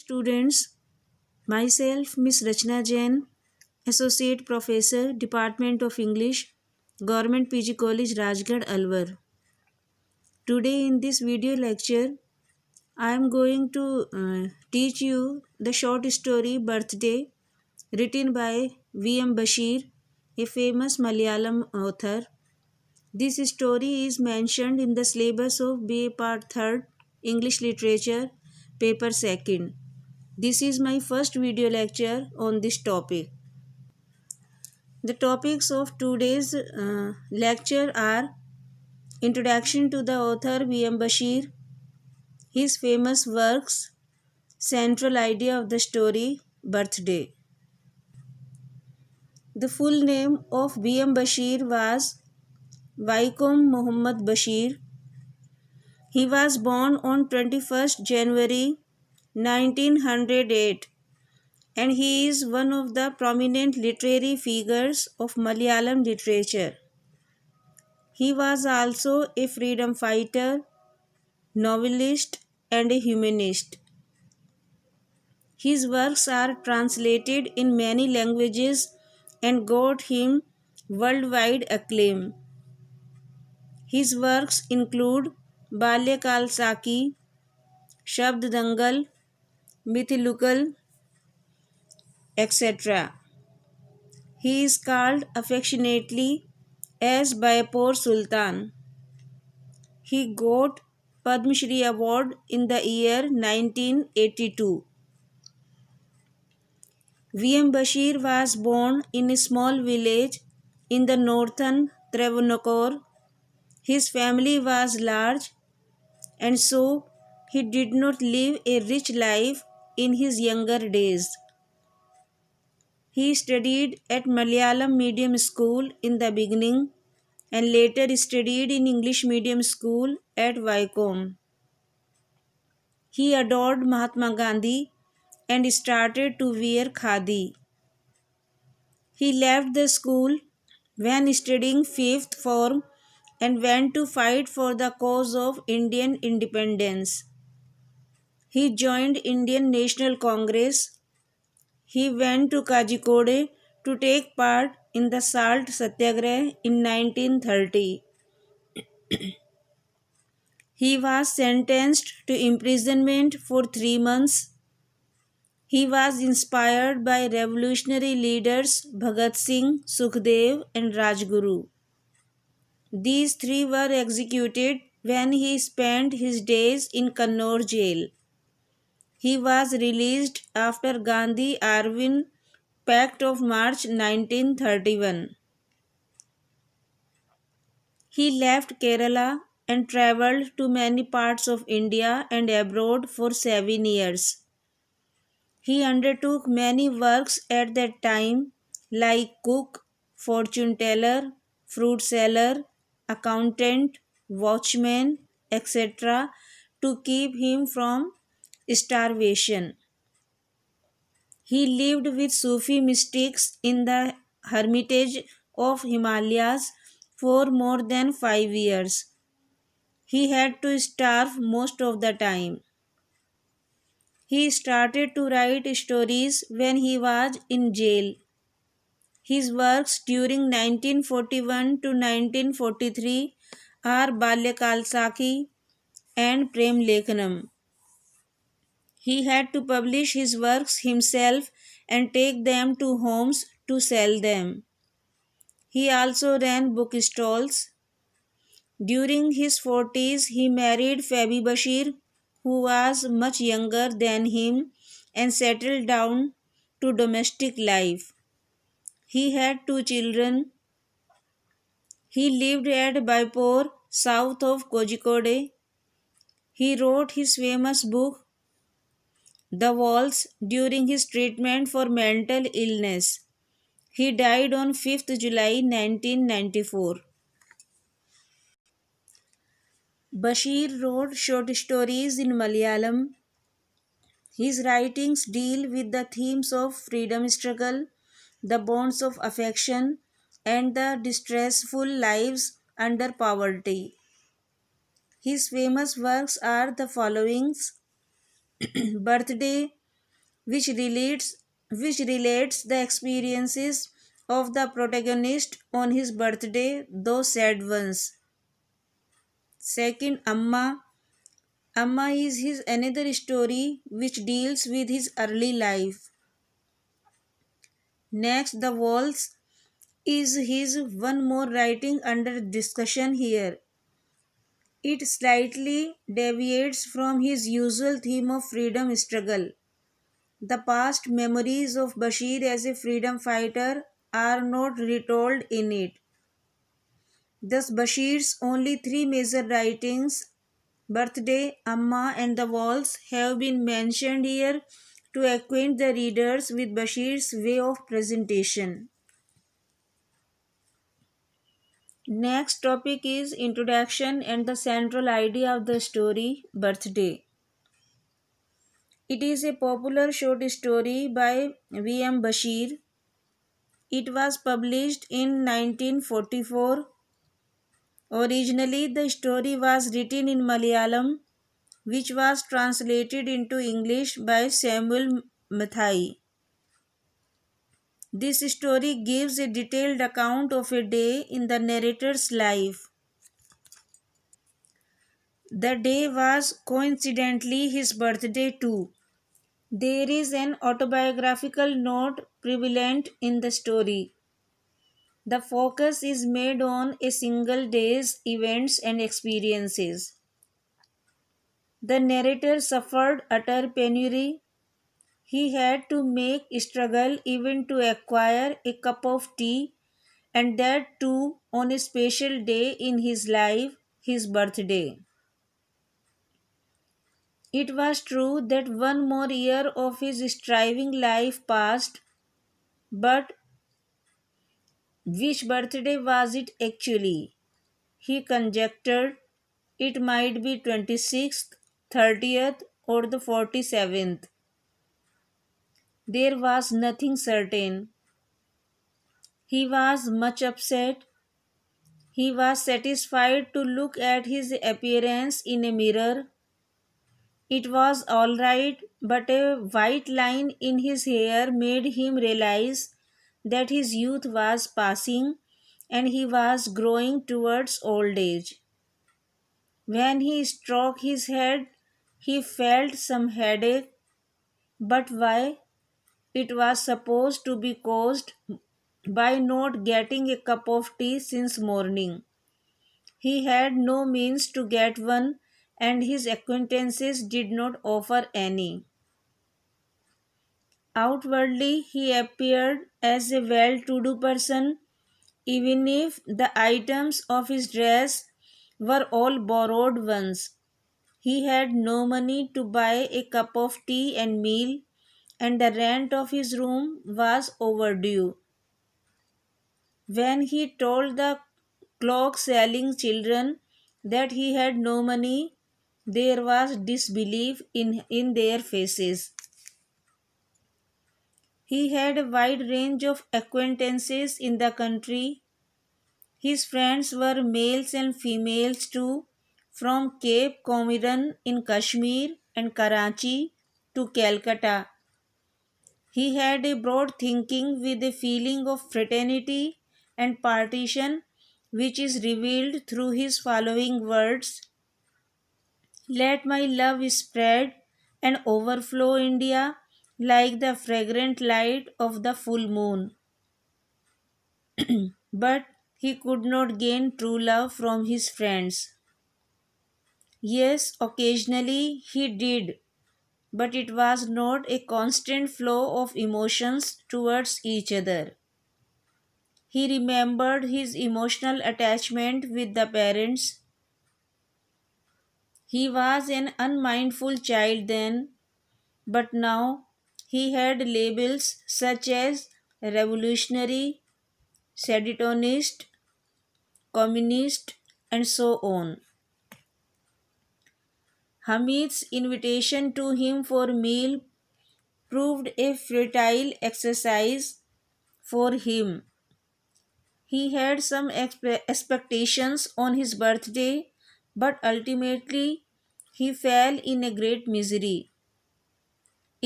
students, myself Miss Rachna Jain, Associate Professor, Department of English, Government PG College, Rajgarh, Alwar. Today in this video lecture, I am going to teach you the short story Birthday written by V.M. Bashir, a famous Malayalam author. This story is mentioned in the syllabus of BA Part 3rd, English Literature, Paper 2nd. This is my first video lecture on this topic. The topics of today's lecture are Introduction to the author V.M. Bashir, his famous works, central idea of the story, Birthday. The full name of V.M. Bashir was Vaikom Muhammad Bashir. He was born on 21st January 1908 and he is one of the prominent literary figures of Malayalam literature. He was also a freedom fighter, novelist, and a humanist. His works are translated in many languages and got him worldwide acclaim. His works include Balyakal Saki, Shabd Dangal, Mythilukal, etc. He is called affectionately as Baipur Sultan. He got Padma Shri Award in the year 1982. V.M. Bashir was born in a small village in the northern Travancore. His family was large and so he did not live a rich life in his younger days. He studied at Malayalam medium school in the beginning and later studied in English medium school at Vaikom. He adored Mahatma Gandhi and started to wear khadi. He left the school when studying 5th form and went to fight for the cause of Indian independence. He joined Indian National Congress. He went to Kajikode to take part in the Salt Satyagraha in 1930. He was sentenced to imprisonment for 3 months. He was inspired by revolutionary leaders Bhagat Singh, Sukhdev, and Rajguru. These three were executed when he spent his days in Kannauj jail. He was released after Gandhi Arvind Pact of March 1931. He left Kerala and travelled to many parts of India and abroad for 7 years. He undertook many works at that time like cook, fortune teller, fruit seller, accountant, watchman, etc. to keep him from starvation. He lived with Sufi mystics in the hermitage of Himalayas for more than 5 years. He had to starve most of the time. He started to write stories when he was in jail. His works during 1941 to 1943 are Balyakal Saki and Prem Lekhanam. He had to publish his works himself and take them to homes to sell them. He also ran bookstalls. During his 40s, he married Fabi Bashir, who was much younger than him, and settled down to domestic life. He had 2 children. He lived at Baipur, south of Kozhikode. He wrote his famous book, The Walls, during his treatment for mental illness. He died on 5th July 1994. Bashir wrote short stories in Malayalam. His writings deal with the themes of freedom struggle, the bonds of affection, and the distressful lives under poverty. His famous works are the following: Birthday, which relates which relates the experiences of the protagonist on his birthday, those sad ones. Second, Amma is his another story which deals with his early life. Next, The Walls is his one more writing under discussion here. It slightly deviates from his usual theme of freedom struggle. The past memories of Bashir as a freedom fighter are not retold in it. Thus, Bashir's only three major writings, Birthday, Amma, and The Walls, have been mentioned here to acquaint the readers with Bashir's way of presentation. Next topic is introduction and the central idea of the story, Birthday. It is a popular short story by V.M. Bashir. It was published in 1944. Originally, the story was written in Malayalam, which was translated into English by Samuel Mathai. This story gives a detailed account of a day in the narrator's life. The day was coincidentally his birthday too. There is an autobiographical note prevalent in the story. The focus is made on a single day's events and experiences. The narrator suffered utter penury. He had to make struggle even to acquire a cup of tea, and that too on a special day in his life, his birthday. It was true that one more year of his striving life passed, but which birthday was it actually? He conjectured it might be 26th, 30th, or the 47th. There was nothing certain. He was much upset. He was satisfied to look at his appearance in a mirror. It was all right, but a white line in his hair made him realize that his youth was passing and he was growing towards old age. When he stroked his head, he felt some headache, but why? It was supposed to be caused by not getting a cup of tea since morning. He had no means to get one, and his acquaintances did not offer any. Outwardly, he appeared as a well to do person, even if the items of his dress were all borrowed ones. He had no money to buy a cup of tea and meal, and the rent of his room was overdue. When he told the clock selling children that he had no money, there was disbelief in their faces. He had a wide range of acquaintances in the country. His friends were males and females too, from Cape Comorin in Kashmir and Karachi to Calcutta. He had a broad thinking with a feeling of fraternity and partition, which is revealed through his following words: Let my love spread and overflow India like the fragrant light of the full moon. But he could not gain true love from his friends. Yes, occasionally he did, but it was not a constant flow of emotions towards each other. He remembered his emotional attachment with the parents. He was an unmindful child then, but now he had labels such as revolutionary, seditionist, communist, and so on. Hamid's invitation to him for meal proved a futile exercise for him. He had some expectations on his birthday, but ultimately he fell in a great misery.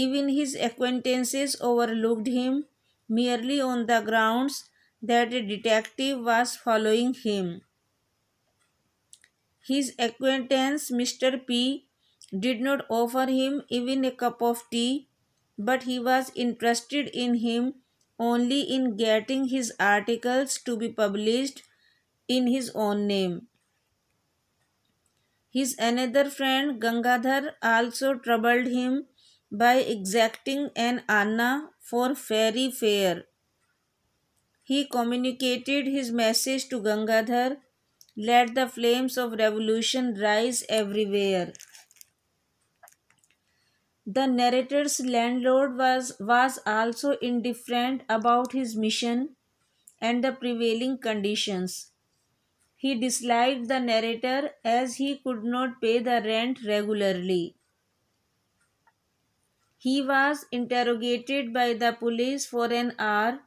Even his acquaintances overlooked him merely on the grounds that a detective was following him. His acquaintance, Mr. P, did not offer him even a cup of tea, but he was interested in him only in getting his articles to be published in his own name. His another friend Gangadhar also troubled him by exacting an anna for ferry fare. He communicated his message to Gangadhar, let the flames of revolution rise everywhere. The narrator's landlord was also indifferent about his mission and the prevailing conditions. He disliked the narrator as he could not pay the rent regularly. He was interrogated by the police for an hour,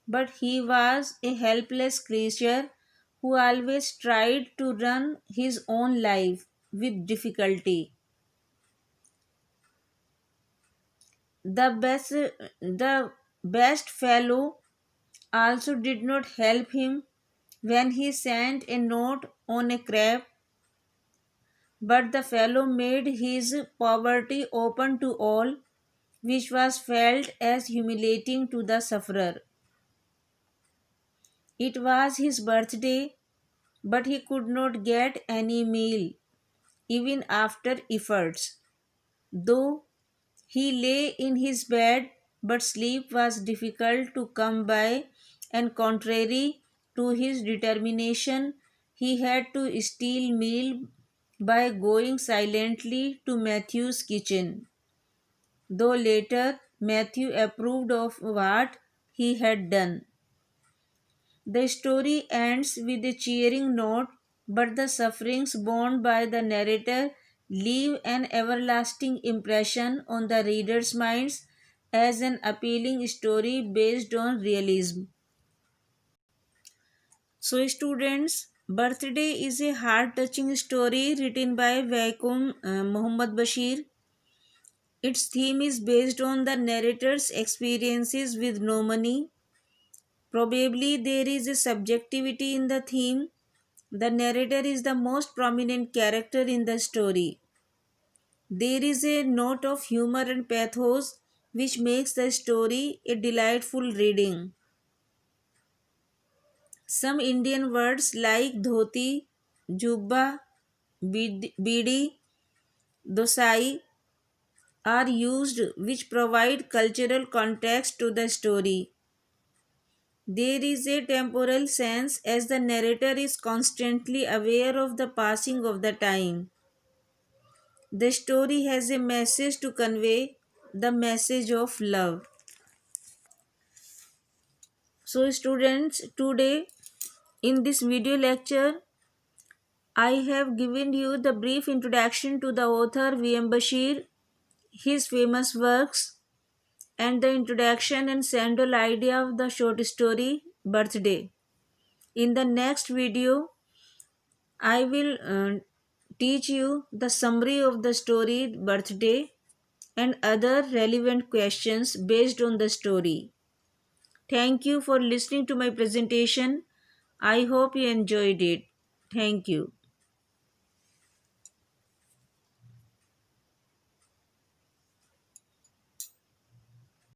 but he was a helpless creature who always tried to run his own life with difficulty. The best fellow also did not help him when he sent a note on a crab, but the fellow made his poverty open to all, which was felt as humiliating to the sufferer. It was his birthday, but he could not get any meal, even after efforts. Though he lay in his bed, but sleep was difficult to come by, and contrary to his determination, he had to steal meal by going silently to Matthew's kitchen. Though later Matthew approved of what he had done. The story ends with a cheering note, but the sufferings borne by the narrator leave an everlasting impression on the reader's minds as an appealing story based on realism. So, students, Birthday is a heart touching story written by Vaikom Muhammad Bashir. Its theme is based on the narrator's experiences with no money. Probably there is a subjectivity in the theme. The narrator is the most prominent character in the story. There is a note of humor and pathos which makes the story a delightful reading. Some Indian words like dhoti, jubba, bidi, dosai are used which provide cultural context to the story. There is a temporal sense as the narrator is constantly aware of the passing of the time. The story has a message to convey, the message of love. So, students, today in this video lecture, I have given you the brief introduction to the author V.M. Bashir, his famous works, and the introduction and central idea of the short story Birthday. In the next video, I will teach you the summary of the story Birthday and other relevant questions based on the story. Thank you for listening to my presentation. I hope you enjoyed it. Thank you.